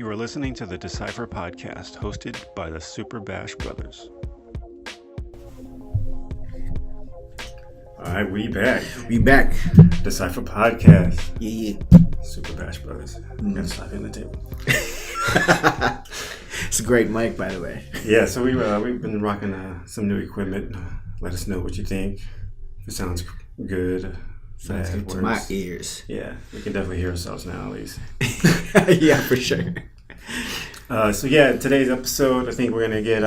You are listening to the Decipher podcast, hosted by the Super Bash Brothers. All right, we back. Decipher podcast. Yeah. Super Bash Brothers. Gotta slap you on the table. It's a great mic, by the way. Yeah, so we've been rocking some new equipment. Let us know what you think. If it sounds good. Sounds good to my ears. Yeah, we can definitely hear ourselves now, at least. Yeah, for sure. Today's episode, I think we're gonna get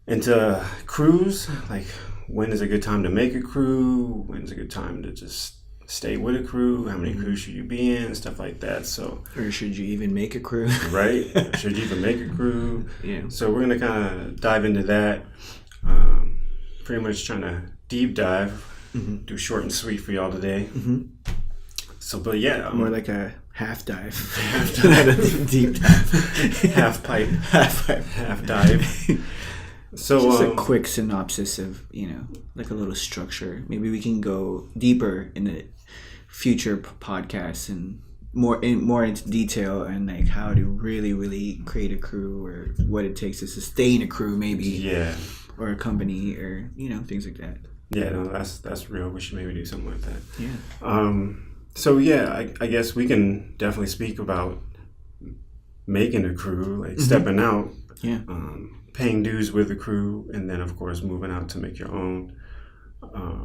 into crews. Like, when is a good time to make a crew? When's a good time to just stay with a crew? How many crews should you be in? Stuff like that. So, or should you even make a crew? Right? Should you even make a crew? Yeah. So we're gonna kind of dive into that. Pretty much trying to deep dive. Do short and sweet for y'all today. So, but yeah, more like a half dive, not a deep dive, half pipe, half dive. So just a quick synopsis of, like a little structure. Maybe we can go deeper in the future podcasts and more into detail and like how to really create a crew or what it takes to sustain a crew, maybe, or a company, or things like that. Yeah, no, that's real. We should maybe do something like that. Yeah. I guess we can definitely speak about making a crew, like stepping out, paying dues with a crew, and then of course moving out to make your own.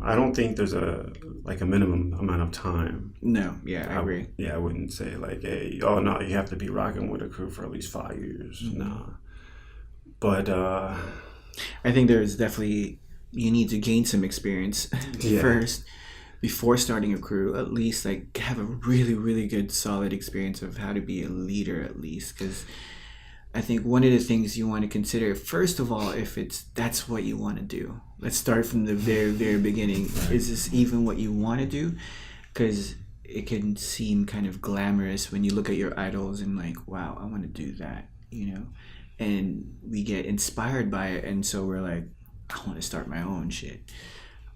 I don't think there's a minimum amount of time. No, I agree. I wouldn't say like, hey, no, you have to be rocking with a crew for at least 5 years. Nah. But I think there's definitely, you need to gain some experience first before starting a crew. At least like have a really good solid experience of how to be a leader, at least, because I think one of the things you want to consider, first of all, if that's what you want to do. Let's start from the very beginning. Right. Is this even what you want to do? Because it can seem kind of glamorous when you look at your idols and like, wow, I want to do that, and we get inspired by it, and so we're like, I want to start my own shit.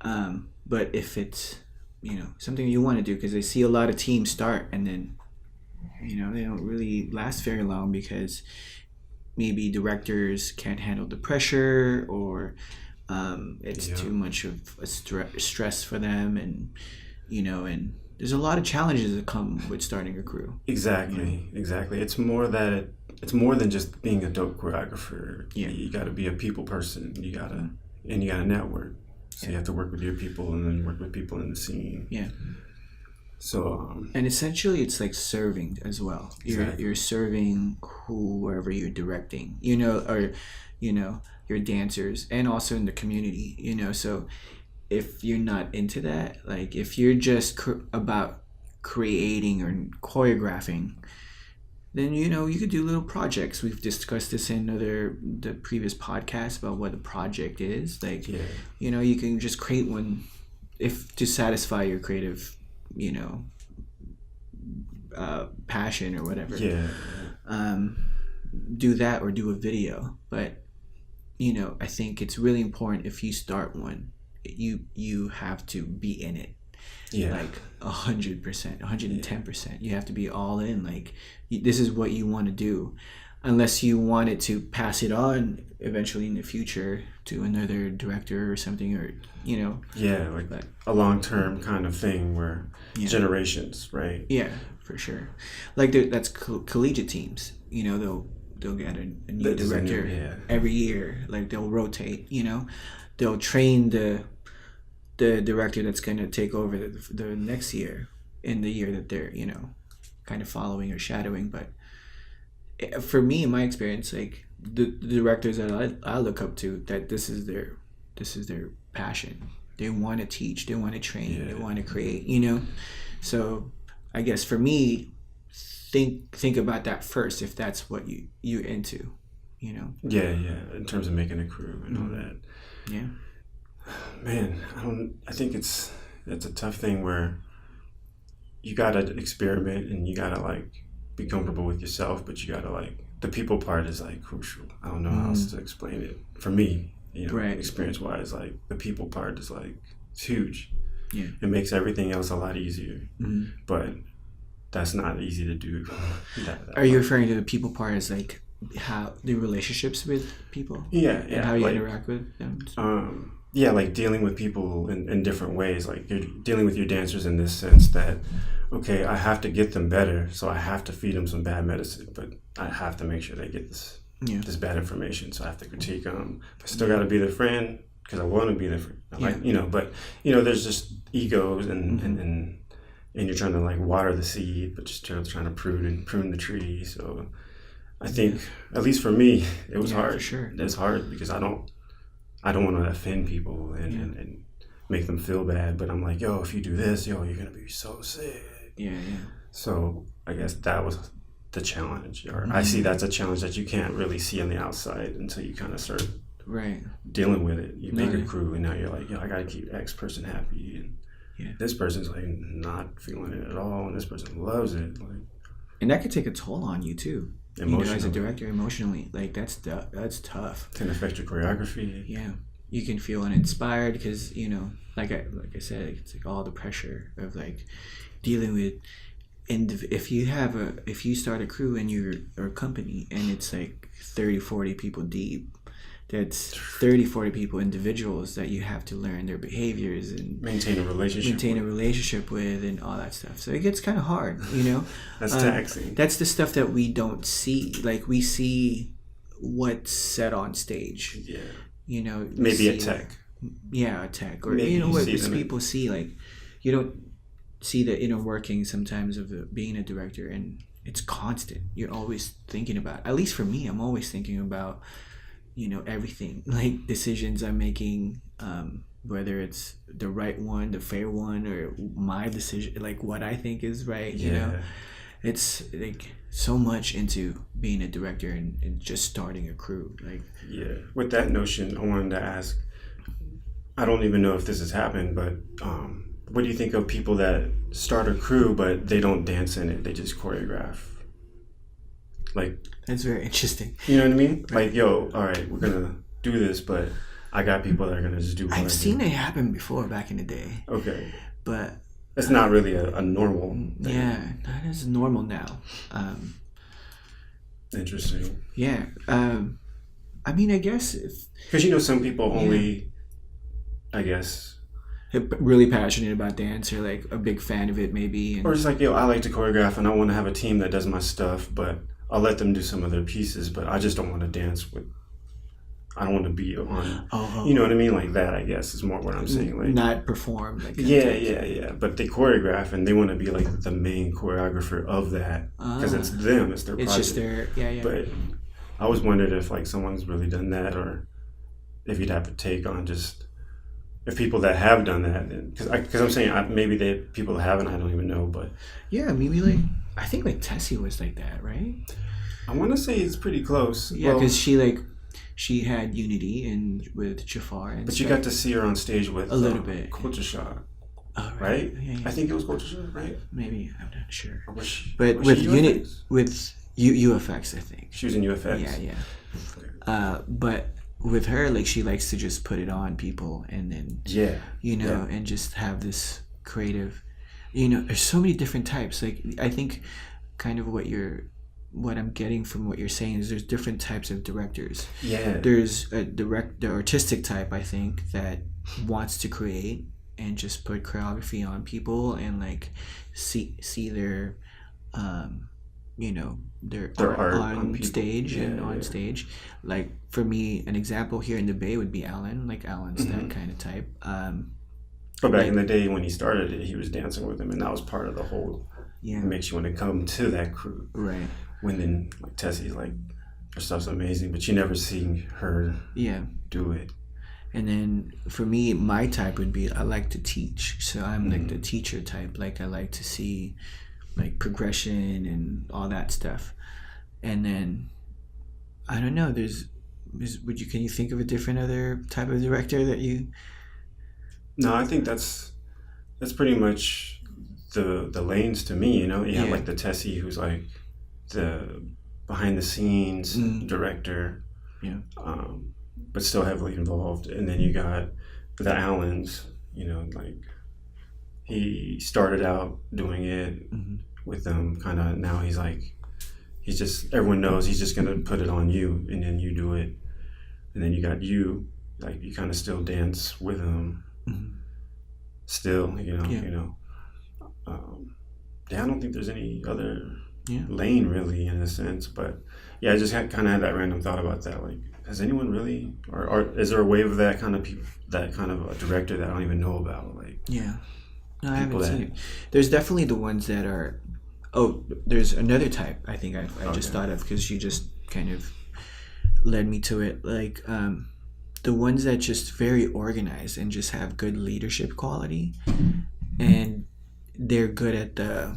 But if it's, something you want to do, because I see a lot of teams start and then, they don't really last very long because maybe directors can't handle the pressure, or it's too much of a stress for them, and, and there's a lot of challenges that come with starting a crew. Exactly. It's more that it's more than just being a dope choreographer. Yeah. You got to be a people person. You got to network. So you have to work with your people and then work with people in the scene. Yeah. So and essentially it's like serving as well. You're serving whoever you're directing, or your dancers, and also in the community, so if you're not into that, like if you're just about creating or choreographing, then you could do little projects. We've discussed this in the previous podcast about what a project is. Like, you can just create one to satisfy your creative, passion or whatever. Yeah. Do that or do a video. But, I think it's really important if you start one, you have to be in it. Yeah. Like 100%, 110%. You have to be all in. Like, this is what you want to do, unless you wanted to pass it on eventually in the future to another director or something, or like a long-term kind of thing where generations, right? Yeah, for sure. Like that's collegiate teams. They'll get a new director every year. Like they'll rotate. They'll train the director that's going to take over the next year, in the year that they're kind of following or shadowing. But for me, in my experience, like the directors that I look up to, that this is their passion. They want to teach, they want to train, they want to create, so I guess for me, think about that first, if that's what you're into, in terms of making a crew and all that. Man, I think it's a tough thing where you gotta experiment and you gotta like be comfortable with yourself, but you gotta like, the people part is like crucial. I don't know how else to explain it. For me, experience wise, like the people part is like, it's huge. Yeah. It makes everything else a lot easier. But that's not easy to do. Are you referring to the people part as like how the relationships with people? Yeah, and how you interact with them. Yeah, like dealing with people in different ways. Like you're dealing with your dancers in this sense that, okay, I have to get them better, so I have to feed them some bad medicine, but I have to make sure they get this bad information, so I have to critique them. I still got to be their friend because I want to be their friend. Like, but there's just egos and you're trying to like water the seed, but just trying to prune the tree. So I think, at least for me, it was hard. For sure. It's hard because I don't want to offend people and make them feel bad. But I'm like, yo, if you do this, you're gonna be so sick. Yeah. So I guess that was the challenge, or I see that's a challenge that you can't really see on the outside until you kind of start dealing with it. You make a crew, and now you're like, yo, I gotta keep X person happy, and this person's like not feeling it at all, and this person loves it. Like, and that could take a toll on you too. As a director, emotionally, like that's tough. It can affect your choreography. Yeah, you can feel uninspired because like I said, it's like all the pressure of like dealing with. And if you start a crew and you're or a company and it's like 30-40 people deep, that's 30-40 people, individuals that you have to learn their behaviors and maintain a relationship with and all that stuff. So it gets kind of hard, That's taxing. That's the stuff that we don't see. Like we see what's said on stage. Yeah. Maybe a tech. A tech, or what people see. Like you don't see the inner working sometimes of being a director, and it's constant. You're always thinking about, at least for me, I'm always thinking about everything, like decisions I'm making, whether it's the right one, the fair one, or my decision, like what I think is right. It's like so much into being a director and just starting a crew. Like with that notion, I wanted to ask, I don't even know if this has happened, but what do you think of people that start a crew but they don't dance in it, they just choreograph? Like, that's very interesting. You know what I mean? Like, yo, all right, we're gonna do this, but I got people that are gonna just do what I've seen it happen before back in the day. Okay. But it's not really a normal thing. Yeah, that is normal now. Interesting. Yeah. I mean, I guess because some people only, I guess, really passionate about dance or like a big fan of it maybe, or just like, yo, I like to choreograph and I want to have a team that does my stuff, but I'll let them do some of their pieces, but I just don't want to dance with, I don't want to be on, you know what I mean, like that, I guess is more what I'm saying, like not perform, like but they choreograph and they want to be like the main choreographer of that because it's them, it's their project. It's just their But I always wondered if like someone's really done that, or if you'd have to take on just if people that have done that, because I'm saying maybe people haven't, I don't even know, but maybe like I think like Tessie was like that, right? I want to say it's pretty close. Yeah, because she had Unity and with Jafar, and but you got to see her on stage with a little bit Culture Shock. Oh, right? Yeah. I think it was Culture Shock, right? Maybe, I'm not sure. But with Unity, with UFX, I think she was in UFX. Yeah. Okay. But with her, like she likes to just put it on people and then and just have this creative, there's so many different types. Like I think kind of what I'm getting from what you're saying is there's different types of directors. There's the artistic type, I think, that wants to create and just put choreography on people and like see their their art on stage on stage. Like for me, an example here in the Bay would be Alan. Like Alan's that kind of type. But back in the day when he started it, he was dancing with him, and that was part of the whole. It makes you want to come to that crew. Right. When then like Tessie's like her stuff's amazing, but you never see her do it. And then for me, my type would be I like to teach, so I'm like the teacher type. Like I like to see like progression and all that stuff. And then I don't know, can you think of a different other type of director that you? No, I think that's pretty much the lanes to me, you have like the Tessie who's like the behind the scenes director, but still heavily involved. And then you got the Allens, like he started out doing it with them. Kind of now he's just, everyone knows he's just gonna put it on you, and then you do it, and then you got you, like you kind of still dance with him, still, I don't think there's any other lane really in a sense, but yeah, I just kind of had that random thought about that. Like, has anyone really, or is there a wave of that kind of people, that kind of a director that I don't even know about? Like, no, I haven't seen it. There's definitely the ones that are. Oh, there's another type. I think I just thought of, because you just kind of led me to it. Like, the ones that just very organized and just have good leadership quality, and they're good at the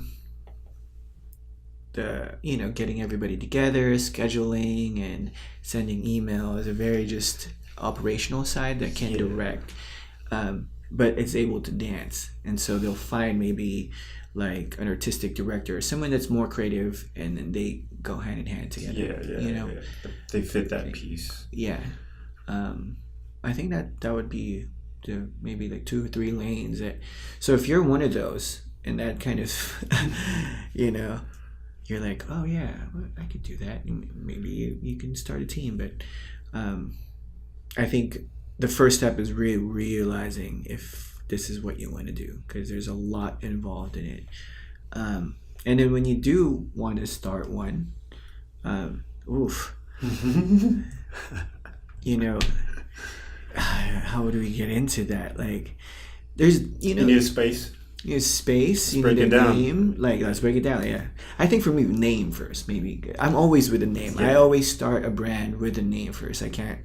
getting everybody together, scheduling and sending emails. A very just operational side that can direct, but it's able to dance. And so they'll find maybe like an artistic director or someone that's more creative, and then they go hand in hand together. They fit that piece. I think that would be maybe like 2 or 3 lanes. So if you're one of those, and that kind of you're like, oh yeah, I could do that, and maybe you can start a team. But I think the first step is really realizing if this is what you want to do, because there's a lot involved in it. And then when you do want to start one, how do we get into that? Like, there's you need a space. You need space. You need a name. Like, let's break it down. Yeah, I think for me, name first. Maybe I'm always with a name. I always start a brand with a name first. I can't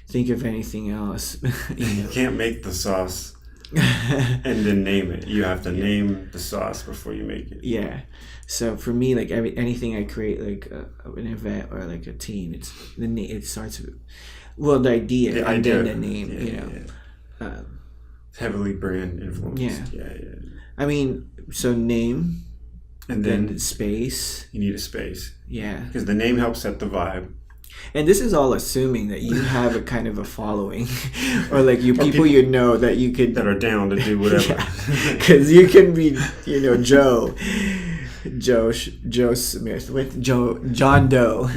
think of anything else. You can't make the sauce and then name it. You have to name the sauce before you make it. Yeah. So for me, like anything I create, like an event or like a team, it starts with the idea and then the name. Heavily brand influenced. Yeah. I mean, so name, and then space. You need a space. Yeah. Because the name helps set the vibe. And this is all assuming that you have a kind of a following, or like people that you could, that are down to do whatever. Because you can be, Joe Smith with John Doe,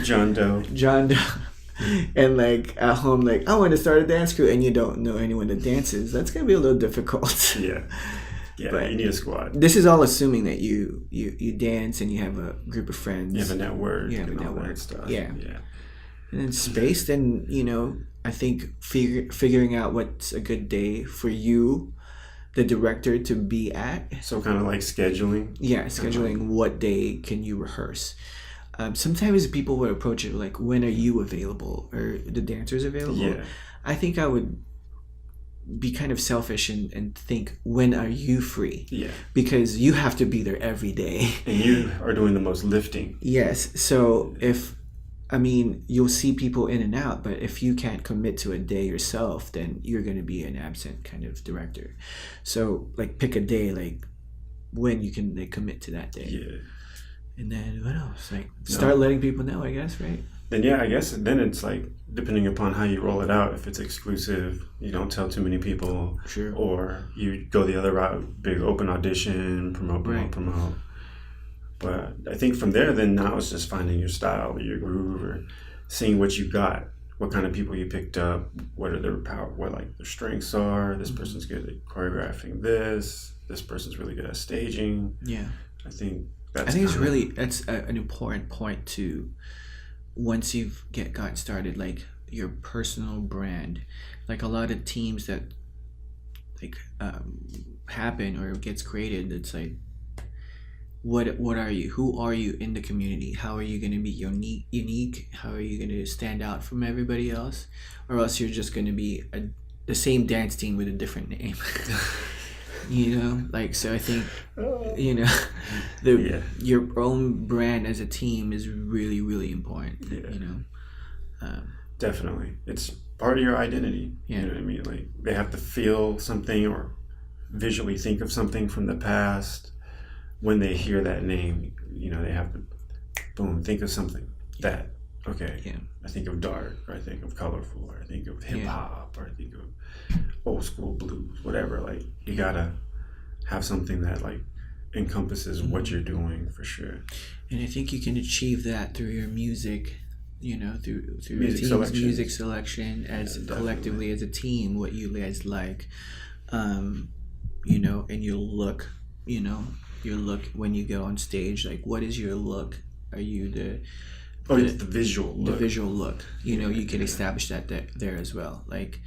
and like at home, like, I want to start a dance crew, and you don't know anyone that dances. That's gonna be a little difficult. Yeah, but you need a squad. This is all assuming that you dance and you have a group of friends. You have a network. You have and a network. All that stuff. Yeah. And then space, then, I think figuring out what's a good day for you, the director, to be at. So kind of like scheduling. Yeah, scheduling what day can you rehearse. Sometimes people would approach it like, when are you available? Or the dancers available? Yeah. I think I would be kind of selfish and think, when are you free? Yeah. Because you have to be there every day. And you are doing the most lifting. Yes. So you'll see people in and out, but if you can't commit to a day yourself, then you're going to be an absent kind of director. So like, pick a day, like when you can commit to that day. Yeah. And then what else? Like, start letting people know, I guess, right? Then I guess then it's like, depending upon how you roll it out, if it's exclusive, you don't tell too many people. Sure. Or you go the other route, big open audition, promote. But I think from there, then now it's just finding your style or your groove, or seeing what you got, what kind of people you picked up, what are their power, what like their strengths are. This person's good at choreographing this person's really good at staging. Yeah. I think that's an important point to, once you've gotten started, like your personal brand. Like a lot of teams that like happen or gets created, it's like, what are you? Who are you in the community? How are you going to be unique? How are you going to stand out from everybody else? Or else you're just going to be the same dance team with a different name. So I think, your own brand as a team is really, really important. Definitely. It's part of your identity. Yeah. You know what I mean? Like, they have to feel something or visually think of something from the past. When they hear that name, they have to, boom, think of something that, okay, I think of dark, or I think of colorful, or I think of hip hop, or I think of old school blues, whatever. Like, you gotta have something that like encompasses what you're doing for sure. And I think you can achieve that through your music, through music selection as collectively as a team, what you guys like, and your look, your look when you go on stage, like what is your look? Are you the visual look. The visual look. You can establish that there as well. Like,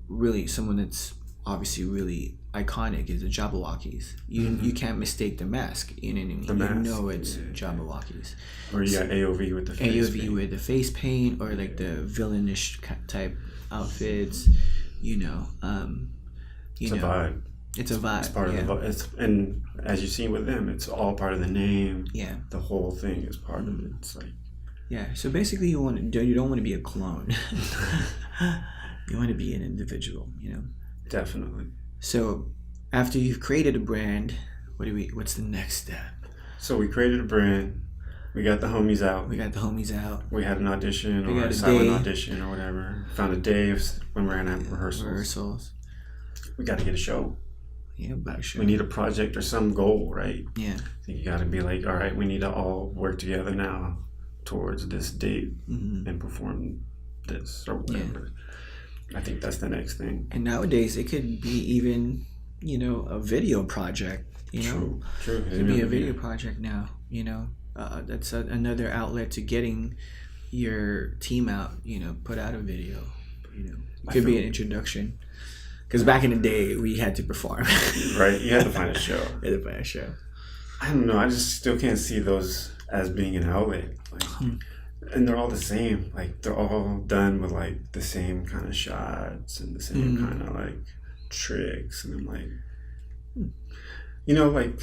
really someone that's obviously really iconic is the Jabberwockies. You can't mistake the mask. You know what I mean? The mask, it's Jabberwockies. Or you got AOV with the face paint. With the face paint, or like the villainish type outfits. It's a vibe. It's a vibe. It's part of the vibe. And as you've seen with them, it's all part of the name. Yeah. The whole thing is part of it. It's like. Yeah. So basically, you don't want to be a clone. You want to be an individual. Definitely. So, after you've created a brand, what's the next step? So we created a brand. We got the homies out. We had an audition or a silent audition or whatever. Found a day when we're gonna have rehearsals. We got to get a show. Yeah, about a show. We need a project or some goal, right? Yeah. I think you got to be like, all right, we need to all work together now towards this date and perform this or whatever. Yeah. I think that's the next thing. And nowadays, it could be even, a video project. True. It could be a video project now. That's another outlet to getting your team out. Put out a video. It could be an introduction. Because back in the day, we had to perform. Right, you had to find a show. I don't know. I just still can't see those as being an outlet. And they're all the same. Like, they're all done with, like, the same kind of shots and the same kind of, like, tricks. And I'm like,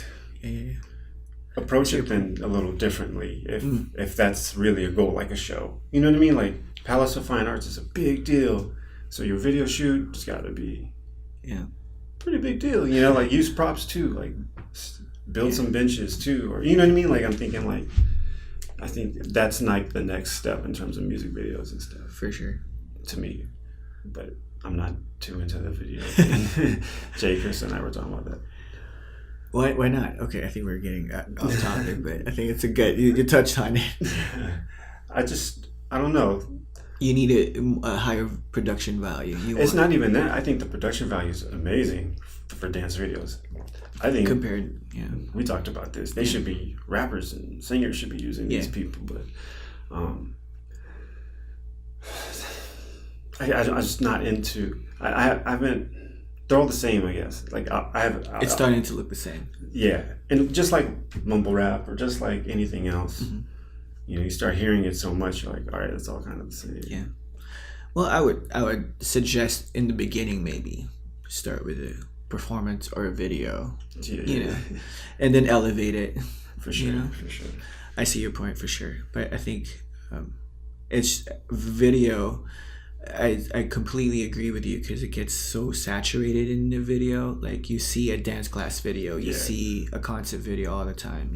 approach it then a little differently if that's really a goal, like a show. You know what I mean? Like, Palace of Fine Arts is a big deal. So your video shoot has got to be pretty big deal. Like, use props, too. Like, build some benches, too. Or, you know what I mean? Like, I'm thinking, like, I think that's like the next step in terms of music videos and stuff. For sure. To me. But I'm not too into the video thing. Jay, Chris, and I were talking about that. Why not? Okay, I think we're getting off topic, but I think it's a good... You touched on it. I don't know. You need a higher production value. It's not even that. I think the production value is amazing for dance videos. I think we talked about this. They should be rappers and singers should be using these people, but I'm just not into. I haven't. They're all the same, I guess. Like it's starting to look the same. Yeah, and just like mumble rap or just like anything else, you start hearing it so much, you're like, all right, it's all kind of the same. Yeah. Well, I would suggest in the beginning maybe start with a performance or a video, and then elevate it. For sure, for sure. I see your point for sure, but I think it's video. I completely agree with you because it gets so saturated in the video. Like, you see a dance class video, you see a concert video all the time,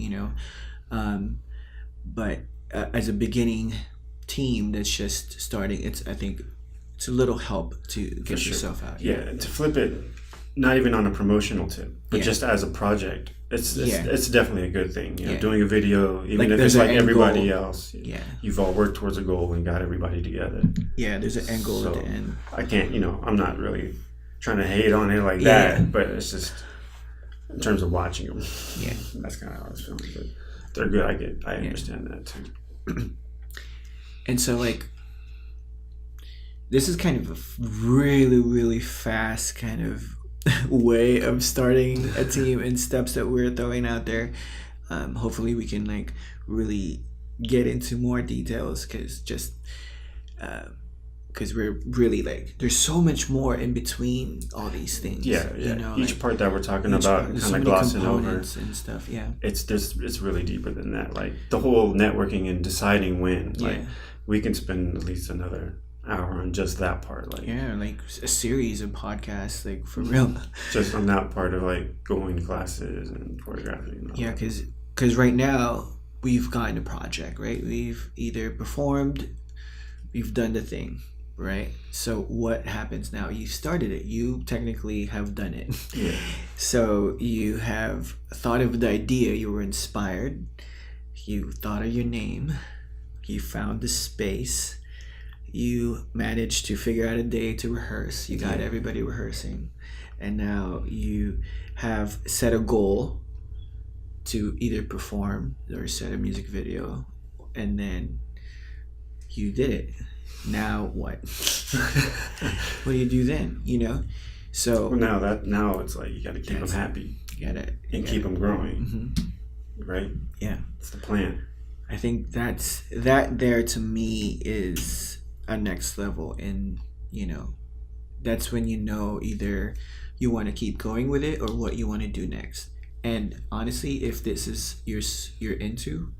but as a beginning team that's just starting, I think it's a little help to get yourself out. Yeah, and to flip it, not even on a promotional tip, but just as a project, it's definitely a good thing. Doing a video, even if it's like everybody else, you've all worked towards a goal and got everybody together. Yeah, there's an end goal at the end. I can't, I'm not really trying to hate on it like that, but it's just in terms of watching them. Yeah, that's kind of how I was feeling. But they're good. I understand that too. And so, like, this is kind of a really, really fast kind of way of starting a team and steps that we're throwing out there. Hopefully we can like really get into more details because we're really like there's so much more in between all these things. Each part that we're talking about kind of glossing over and stuff. It's really deeper than that. Like the whole networking and deciding when. Like we can spend at least another hour on just that part, like a series of podcasts, like for real. Just on that part of like going to classes and choreographing. Because right now we've gotten a project, right? We've either performed, we've done the thing, right? So what happens now? You started it. You technically have done it. Yeah. So you have thought of the idea. You were inspired. You thought of your name. You found the space. You managed to figure out a day to rehearse. You got everybody rehearsing. And now you have set a goal to either perform or set a music video. And then you did it. Now what? What do you do then? You know? So well, now it's like you got to keep them happy. You gotta keep them growing. Mm-hmm. Right? Yeah. It's the plan. I think that there to me is a next level, and you know, that's when you know either you want to keep going with it or what you want to do next. And honestly, if this is you're into,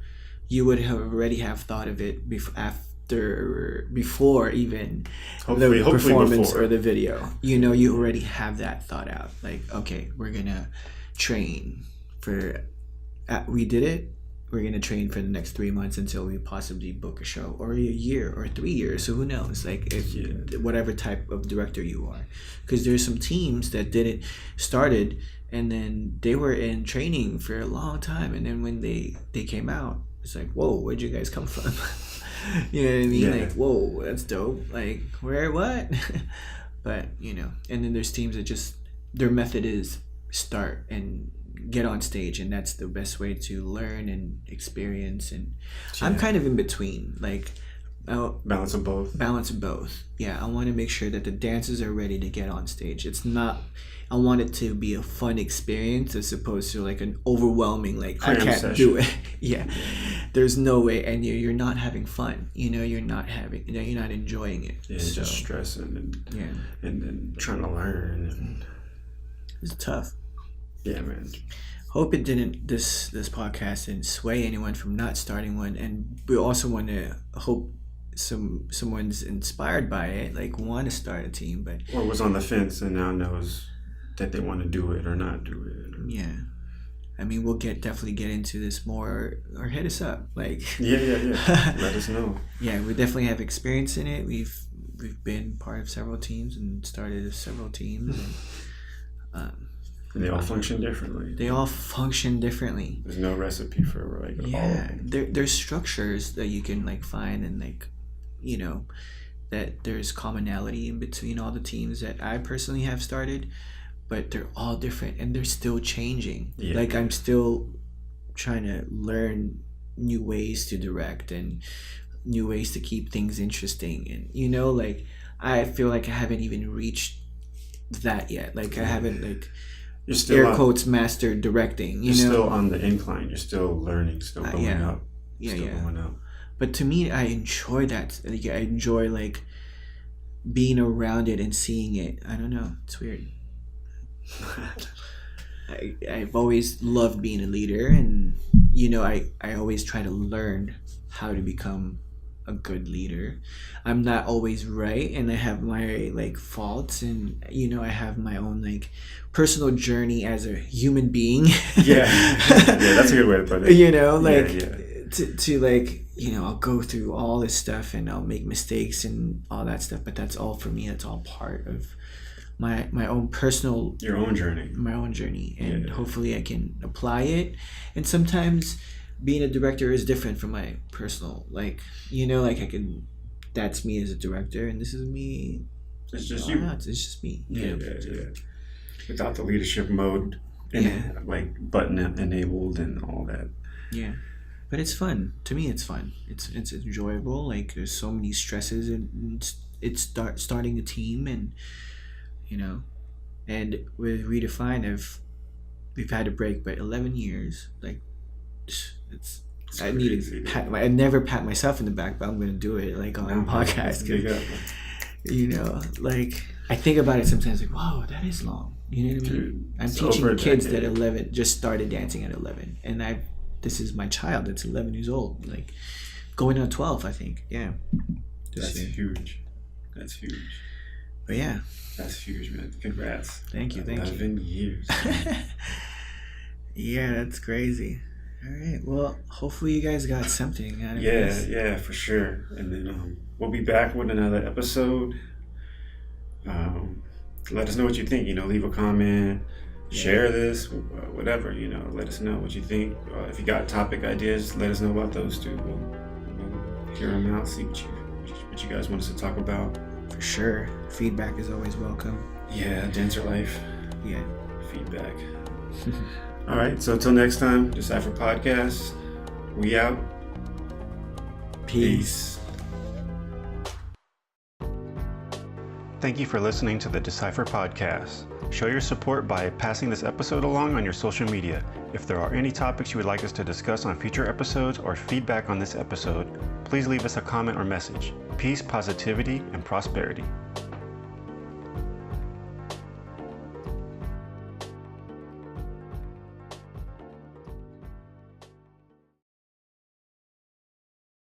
you would have already have thought of it before even hopefully performance before. Or the video. You know, you already have that thought out. Like, okay, we're gonna train for. We did it. We're gonna train for the next 3 months until we possibly book a show, or a year, or 3 years. So who knows? Like, if whatever type of director you are, because there's some teams that started, and then they were in training for a long time, and then when they came out, it's like, whoa, where'd you guys come from? You know what I mean? Yeah. Like, whoa, that's dope. Like, where, what? But you know, and then there's teams that just their method is start and get on stage, and that's the best way to learn and experience. And I'm kind of in between, like balance of both. Yeah, I want to make sure that the dancers are ready to get on stage. It's not, I want it to be a fun experience as opposed to like an overwhelming, like I can't do it. Yeah, there's no way, and you're not having fun. You know, you're not enjoying it. Yeah, so, just stressing and trying to learn. And it's tough. Yeah, man. Hope it didn't. This podcast didn't sway anyone from not starting one, and we also want to hope someone's inspired by it, like want to start a team, but or was on the fence and now knows that they want to do it or not do it. Or... Yeah, I mean, we'll definitely get into this more, or hit us up. Like yeah. Let us know. Yeah, we definitely have experience in it. We've been part of several teams and started several teams. And, they all function differently. There's no recipe for like all of them. There's structures that you can like find, and like, you know, that there's commonality in between all the teams that I personally have started, but they're all different and they're still changing. Yeah. Like, I'm still trying to learn new ways to direct and new ways to keep things interesting, and you know, like I feel like I haven't even reached that yet. Like I haven't like you're still air quotes mastered directing. You're still on the incline. You're still learning. Still going up. Going up. But to me, I enjoy that. Like I enjoy like being around it and seeing it. I don't know. It's weird. I've always loved being a leader, and you know, I always try to learn how to become a good leader. I'm not always right, and I have my like faults, and you know, I have my own like personal journey as a human being. Yeah, that's a good way to put it. You know, like to like, you know, I'll go through all this stuff and I'll make mistakes and all that stuff, but that's all for me. That's all part of my own personal my own journey, and hopefully I can apply it. And sometimes being a director is different from my personal, like, you know, like that's me as a director, and this is me. It's just you. It's just me. Yeah. Without the leadership mode and like button enabled and all that. Yeah. But it's fun. To me, it's fun. It's enjoyable. Like, there's so many stresses, and it's starting a team, and you know, and with Redefine, we've had a break, but 11 years, like, it's I need to I never pat myself in the back, but I'm gonna do it like on a podcast. You know, like I think about it sometimes, like, wow, that is long. You know what I mean? I'm teaching kids that 11 just started dancing at 11, and this is my child that's 11 years old, like going on 12, I think. Yeah, that's huge. But yeah, that's huge, man. Congrats. Thank you. 11 years. Yeah, that's crazy. All right. Well, hopefully you guys got something out of this. Yeah, for sure. And then we'll be back with another episode. Let us know what you think. Leave a comment, share this, whatever. Let us know what you think. If you got topic ideas, let us know about those too. We'll hear them out. See what you guys want us to talk about. For sure. Feedback is always welcome. Yeah, dancer life. Yeah. Feedback. All right. So until next time, Decipher Podcast. We out. Peace. Thank you for listening to the Decipher Podcast. Show your support by passing this episode along on your social media. If there are any topics you would like us to discuss on future episodes or feedback on this episode, please leave us a comment or message. Peace, positivity, and prosperity.